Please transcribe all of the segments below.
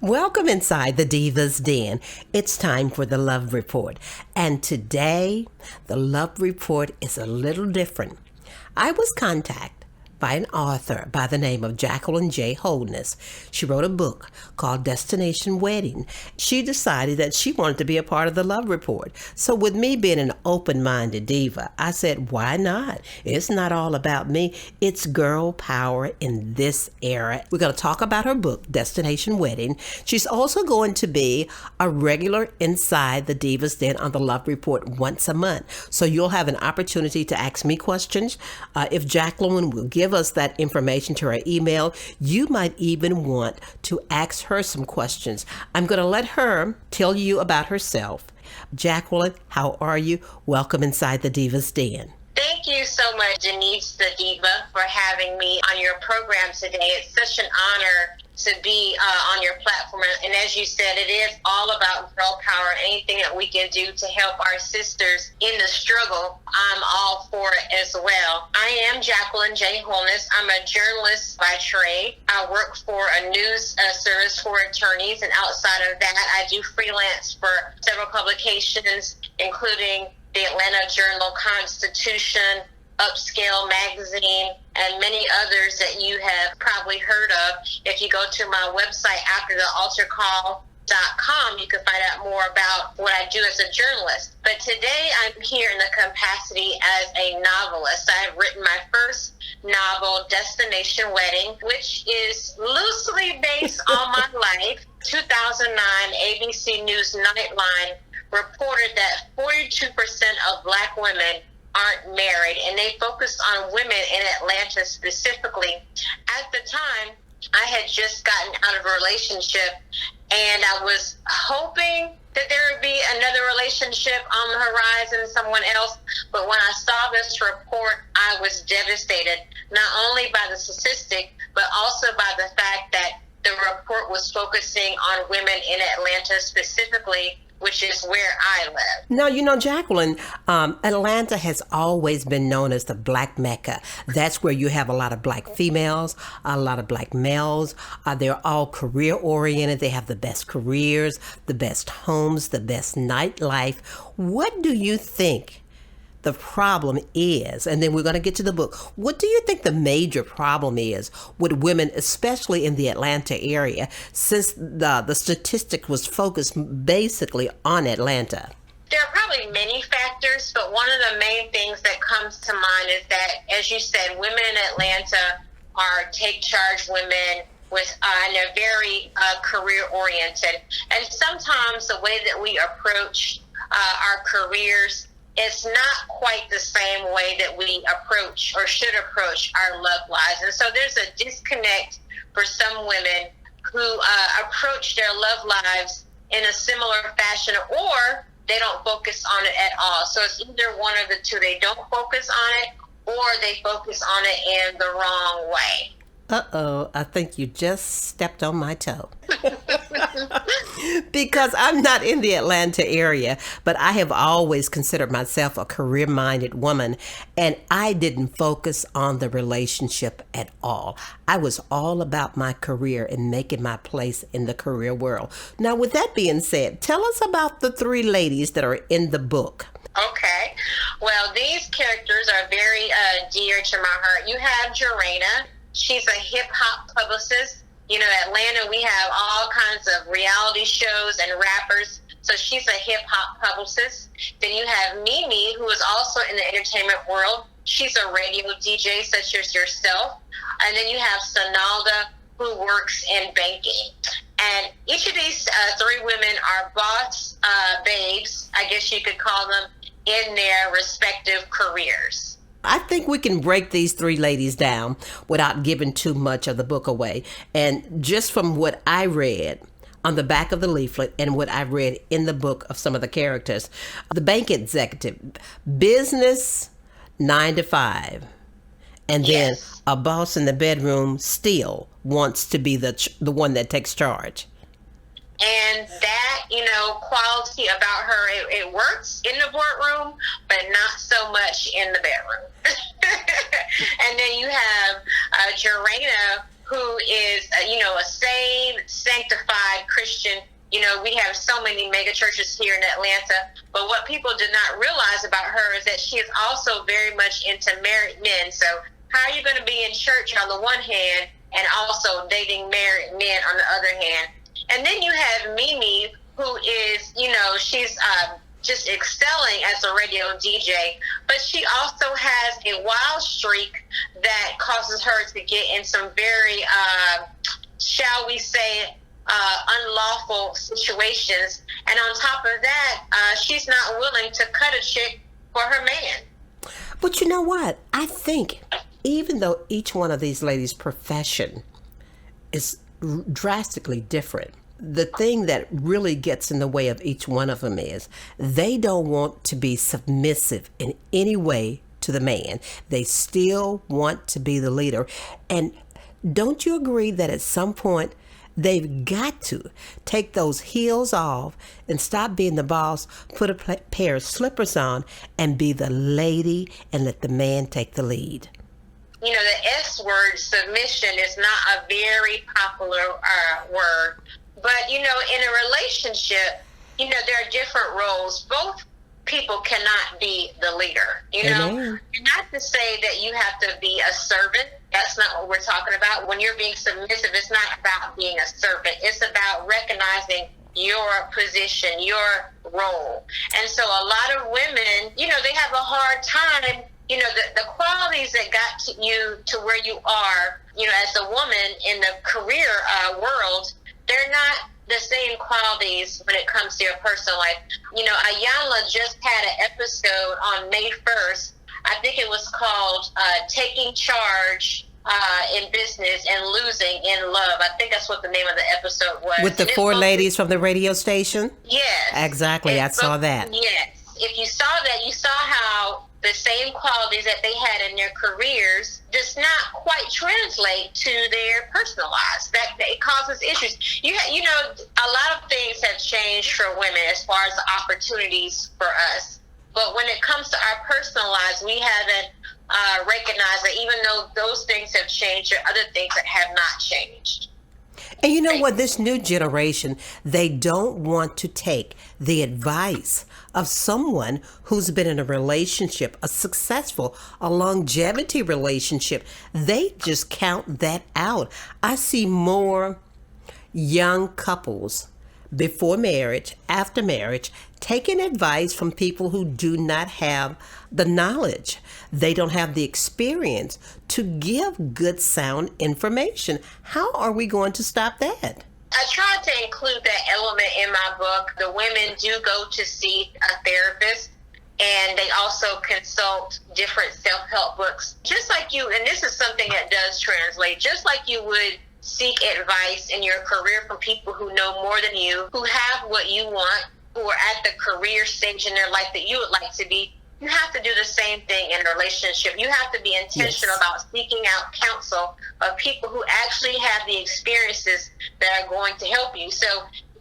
Welcome inside the Diva's Den. It's time for the Love Report. And today, the Love Report is a little different. I was contacted by an author by the name of Jacqueline J. Holness. She wrote a book called Destination Wedding. She decided that she wanted to be a part of the Love Report. So with me being an open-minded diva, I said, why not? It's not all about me. It's girl power in this era. We're going to talk about her book, Destination Wedding. She's also going to be a regular inside the Diva's Den on the Love Report once a month. So you'll have an opportunity to ask me questions. If Jacqueline will give us that information to her email, you might even want to ask her some questions. I'm going to let her tell you about herself. Jacqueline, how are you? Welcome inside the Diva's Den. Thank you so much, Denise the Diva, for having me on your program today. It's such an honor to be on your platform. And as you said, it is all about girl power. Anything that we can do to help our sisters in the struggle, I'm all for it as well. I am Jacqueline J. Holness. I'm a journalist by trade. I work for a news service for attorneys. And outside of that, I do freelance for several publications, including the Atlanta Journal-Constitution, Upscale Magazine, and many others that you have probably heard of. If you go to my website, afterthealtarcall.com, you can find out more about what I do as a journalist. But today I'm here in the capacity as a novelist. I have written my first novel, Destination Wedding, which is loosely based on my life. 2009, ABC News Nightline reported that 42% of Black women aren't married, and they focused on women in Atlanta specifically. At the time, I had just gotten out of a relationship, and I was hoping that there would be another relationship on the horizon, someone else. But when I saw this report, I was devastated, not only by the statistic, but also by the fact that the report was focusing on women in Atlanta specifically, which is where I live. Now, Jacqueline, Atlanta has always been known as the Black Mecca. That's where you have a lot of Black females, a lot of Black males. They're all career-oriented. They have the best careers, the best homes, the best nightlife. What do you think the problem is? And then we're going to get to the book. What do you think the major problem is with women, especially in the Atlanta area, since the statistic was focused basically on Atlanta? There are probably many factors, but one of the main things that comes to mind is that, as you said, women in Atlanta are take charge women with and they're very career-oriented. And sometimes the way that we approach our careers, it's not quite the same way that we approach or should approach our love lives. And so there's a disconnect for some women who approach their love lives in a similar fashion, or they don't focus on it at all. So it's either one of the two. They don't focus on it, or they focus on it in the wrong way. Uh-oh, I think you just stepped on my toe. Because I'm not in the Atlanta area, but I have always considered myself a career-minded woman, and I didn't focus on the relationship at all. I was all about my career and making my place in the career world. Now, with that being said, tell us about the three ladies that are in the book. Okay. Well, these characters are very dear to my heart. You have Jarena. She's a hip-hop publicist. Atlanta, we have all kinds of reality shows and rappers. So she's a hip-hop publicist. Then you have Mimi, who is also in the entertainment world. She's a radio DJ, such as yourself. And then you have Sonalda, who works in banking. And each of these three women are boss babes, I guess you could call them, in their respective careers. I think we can break these three ladies down without giving too much of the book away. And just from what I read on the back of the leaflet and what I read in the book of some of the characters, the bank executive, business 9 to 5, and then a boss in the bedroom still wants to be the one that takes charge. And that, quality about her, it works in the boardroom, but not so much in the bedroom. And then you have Jarena, who is, a saved, sanctified Christian. We have so many mega churches here in Atlanta, but what people did not realize about her is that she is also very much into married men. So how are you going to be in church on the one hand and also dating married men on the other hand? And then you have Mimi, who is, she's just excelling as a radio DJ, but she also has a wild streak that causes her to get in some very, shall we say, unlawful situations. And on top of that, she's not willing to cut a chick for her man. But you know what? I think even though each one of these ladies' profession is drastically different, the thing that really gets in the way of each one of them is they don't want to be submissive in any way to the man. They still want to be the leader. And don't you agree that at some point they've got to take those heels off and stop being the boss, put a pair of slippers on, and be the lady and let the man take the lead? The S word, submission, is not a very popular word. But, in a relationship, there are different roles. Both people cannot be the leader, Amen. And not to say that you have to be a servant. That's not what we're talking about. When you're being submissive, it's not about being a servant. It's about recognizing your position, your role. And so a lot of women, they have a hard time, the qualities that got you to where you are, as a woman in the career world, they're not the same qualities when it comes to your personal life. Ayanla just had an episode on May 1st. I think it was called Taking Charge in Business and Losing in Love. I think that's what the name of the episode was. With the four ladies from the radio station? Yes. Exactly. I saw that. Yes. If you saw that, you saw how the same qualities that they had in their careers does not quite translate to their personal lives. That it causes issues. A lot of things have changed for women as far as the opportunities for us. But when it comes to our personal lives, we haven't recognized that even though those things have changed, there are other things that have not changed. And you know what? This new generation, they don't want to take the advice of someone who's been in a relationship, a longevity relationship. They just count that out. I see more young couples before marriage, after marriage, taking advice from people who do not have the knowledge. They don't have the experience to give good, sound information. How are we going to stop that? I tried to include that element in my book. The women do go to see a therapist, and they also consult different self-help books. Just like you, and this is something that does translate, just like you would seek advice in your career from people who know more than you, who have what you want, who are at the career stage in their life that you would like to be. You have to do the same thing in a relationship. You have to be intentional about seeking out counsel of people who actually have the experiences that are going to help you. So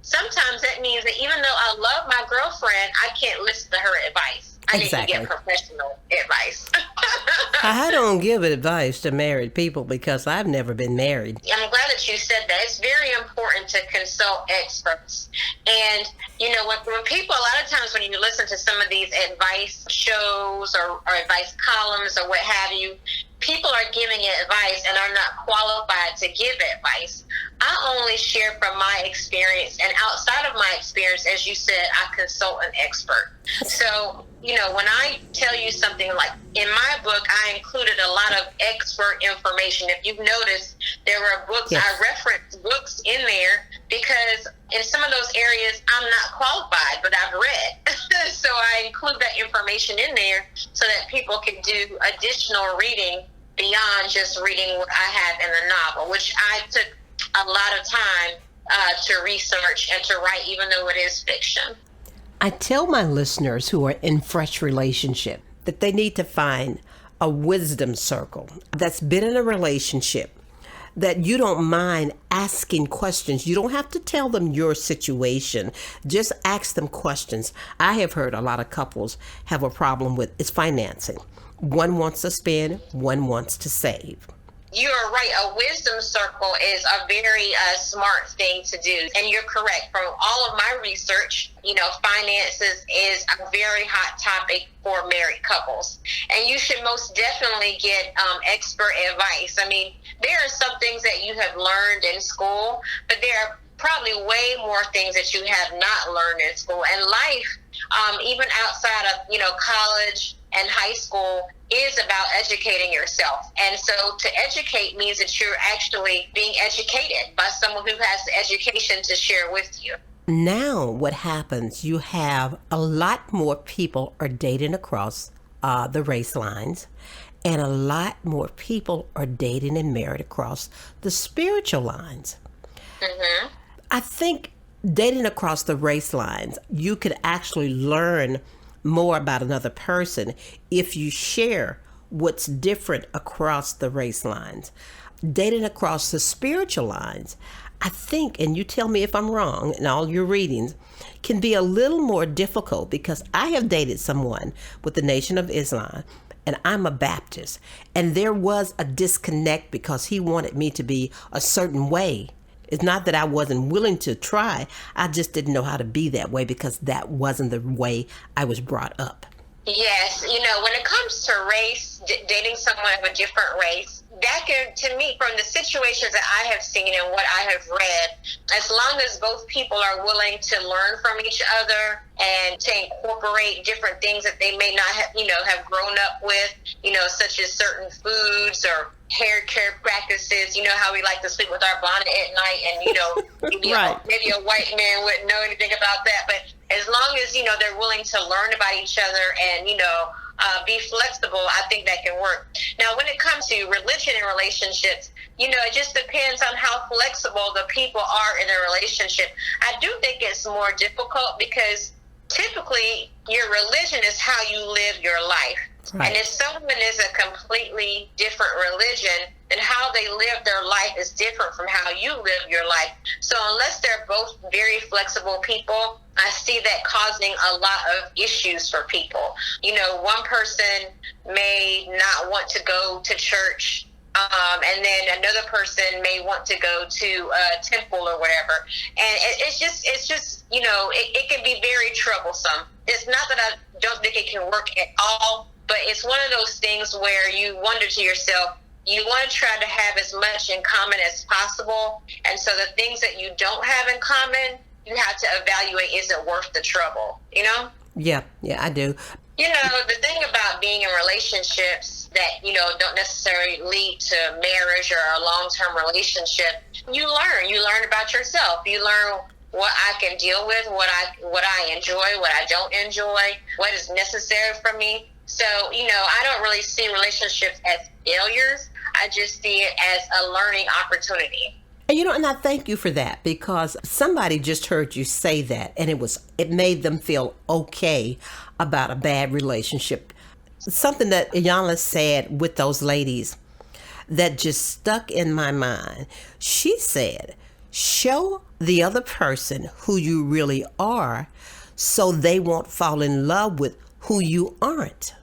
sometimes that means that even though I love my girlfriend, I can't listen to her advice. I need to get professional advice. I don't give advice to married people because I've never been married. I'm glad that you said that. It's very important to consult experts. And, when people, a lot of times when you listen to some of these advice shows or advice columns or what have you, people are giving advice and are not qualified to give advice. I only share from my experience, and outside of my experience, as you said, I consult an expert. So, when I tell you something like in my book, I included a lot of expert information. If you've noticed, there were books, yes. I referenced books in there because in some of those areas, I'm not qualified, but I've read. So I include that information in there so that people can do additional reading beyond just reading what I have in the novel, which I took a lot of time to research and to write, even though it is fiction. I tell my listeners who are in fresh relationship that they need to find a wisdom circle that's been in a relationship, that you don't mind asking questions. You don't have to tell them your situation. Just ask them questions. I have heard a lot of couples have a problem with is financing. One wants to spend, one wants to save. You are right. A wisdom circle is a very smart thing to do. And you're correct. From all of my research, finances is a very hot topic for married couples. And you should most definitely get expert advice. I mean, there are some things that you have learned in school, but there are probably way more things that you have not learned in school. And life, even outside of, college and high school, is about educating yourself. And so to educate means that you're actually being educated by someone who has the education to share with you. Now what happens, you have a lot more people are dating across the race lines, and a lot more people are dating and married across the spiritual lines. Mm-hmm. I think dating across the race lines, you could actually learn more about another person if you share what's different across the race lines. Dating across the spiritual lines, I think, and you tell me if I'm wrong in all your readings, can be a little more difficult, because I have dated someone with the Nation of Islam, and I'm a Baptist, and there was a disconnect because he wanted me to be a certain way. It's not that I wasn't willing to try. I just didn't know how to be that way because that wasn't the way I was brought up. Yes. When it comes to race, dating someone of a different race, that can, to me, from the situations that I have seen and what I have read, as long as both people are willing to learn from each other and to incorporate different things that they may not have, have grown up with, such as certain foods or hair care practices, how we like to sleep with our bonnet at night, and, Right. maybe a white man wouldn't know anything about that. But as long as, they're willing to learn about each other and, be flexible, I think that can work. Now, when it comes to religion and relationships, it just depends on how flexible the people are in a relationship. I do think it's more difficult because typically your religion is how you live your life. Right. And if someone is a completely different religion, then how they live their life is different from how you live your life. So unless they're both very flexible people, I see that causing a lot of issues for people. One person may not want to go to church, and then another person may want to go to a temple or whatever. And it's just, it can be very troublesome. It's not that I don't think it can work at all, but it's one of those things where you wonder to yourself, you want to try to have as much in common as possible. And so the things that you don't have in common, you have to evaluate, is it worth the trouble, Yeah, I do. The thing about being in relationships that, don't necessarily lead to marriage or a long-term relationship, you learn about yourself. You learn what I can deal with, what I enjoy, what I don't enjoy, what is necessary for me. So, I don't really see relationships as failures. I just see it as a learning opportunity. And I thank you for that, because somebody just heard you say that, and it made them feel okay about a bad relationship. Something that Iyanla said with those ladies that just stuck in my mind. She said, show the other person who you really are so they won't fall in love with who you aren't.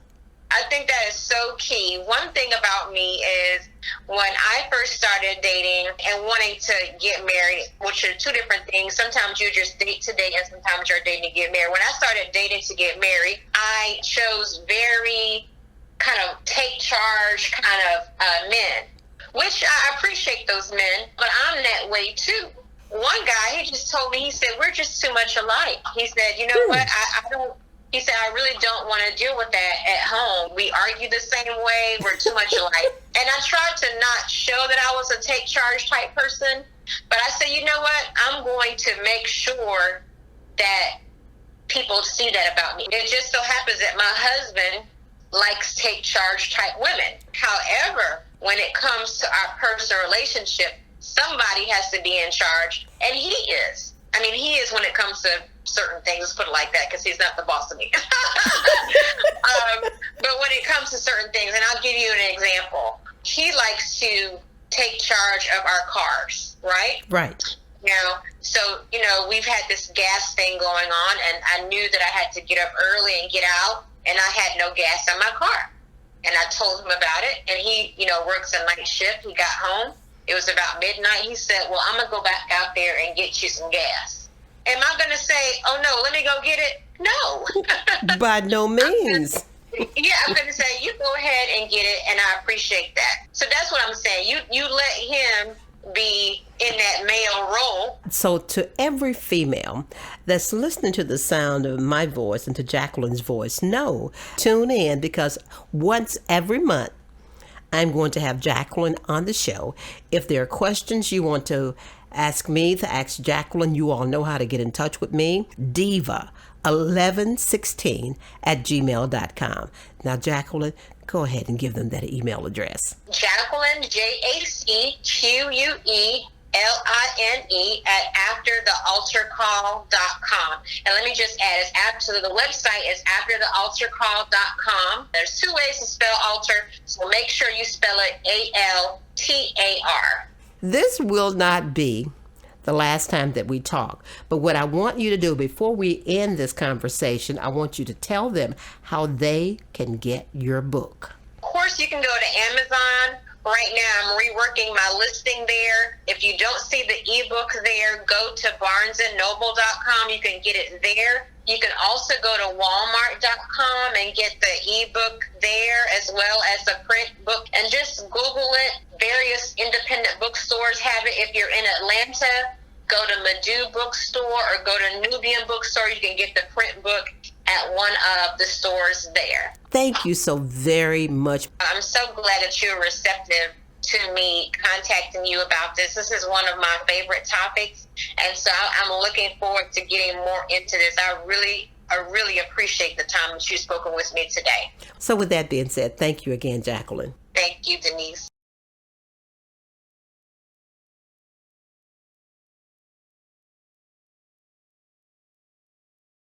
I think that is so key. One thing about me is when I first started dating and wanting to get married, which are two different things. Sometimes you just date to date and sometimes you're dating to get married. When I started dating to get married, I chose very kind of take charge kind of men, which I appreciate those men, but I'm that way too. One guy, he just told me, he said, we're just too much alike. He said, you know what, he said, I really don't want to deal with that at home. We argue the same way. We're too much alike. And I tried to not show that I was a take charge type person. But I said, you know what? I'm going to make sure that people see that about me. It just so happens that my husband likes take charge type women. However, when it comes to our personal relationship, somebody has to be in charge. And he is. I mean, he is when it comes to certain things, let's put it like that, because he's not the boss of me. But when it comes to certain things, and I'll give you an example, he likes to take charge of our cars, right? Right. So, we've had this gas thing going on, and I knew that I had to get up early and get out, and I had no gas in my car. And I told him about it, and he, works a night shift. He got home. It was about midnight. He said, well, I'm going to go back out there and get you some gas. Am I going to say, oh, no, let me go get it? No. By no means. I'm going to say, you go ahead and get it, and I appreciate that. So that's what I'm saying. You let him be in that male role. So to every female that's listening to the sound of my voice and to Jacqueline's voice, tune in, because once every month I'm going to have Jacqueline on the show. If there are questions you want to ask me, to ask Jacqueline, you all know how to get in touch with me. Diva1116@gmail.com. Now, Jacqueline, go ahead and give them that email address. Jacqueline, JACQUELINE @afterthealtarcall.com. And let me just add, the website is afterthealtarcall.com. There's two ways to spell altar, so make sure you spell it ALTAR. This will not be the last time that we talk, but what I want you to do before we end this conversation, I want you to tell them how they can get your book. Of course, you can go to Amazon. Right now, I'm reworking my listing there. If you don't see the ebook there, go to barnesandnoble.com. You can get it there. You can also go to walmart.com and get the ebook there, as well as the print book. And just Google it. Various independent bookstores have it. If you're in Atlanta, go to Madu Bookstore or go to Nubian Bookstore. You can get the print book at one of the stores there. Thank you so very much. I'm so glad that you're receptive to me contacting you about this. This is one of my favorite topics, and so I'm looking forward to getting more into this. I really appreciate the time that you've spoken with me today. So with that being said, thank you again, Jacqueline. Thank you, Denise.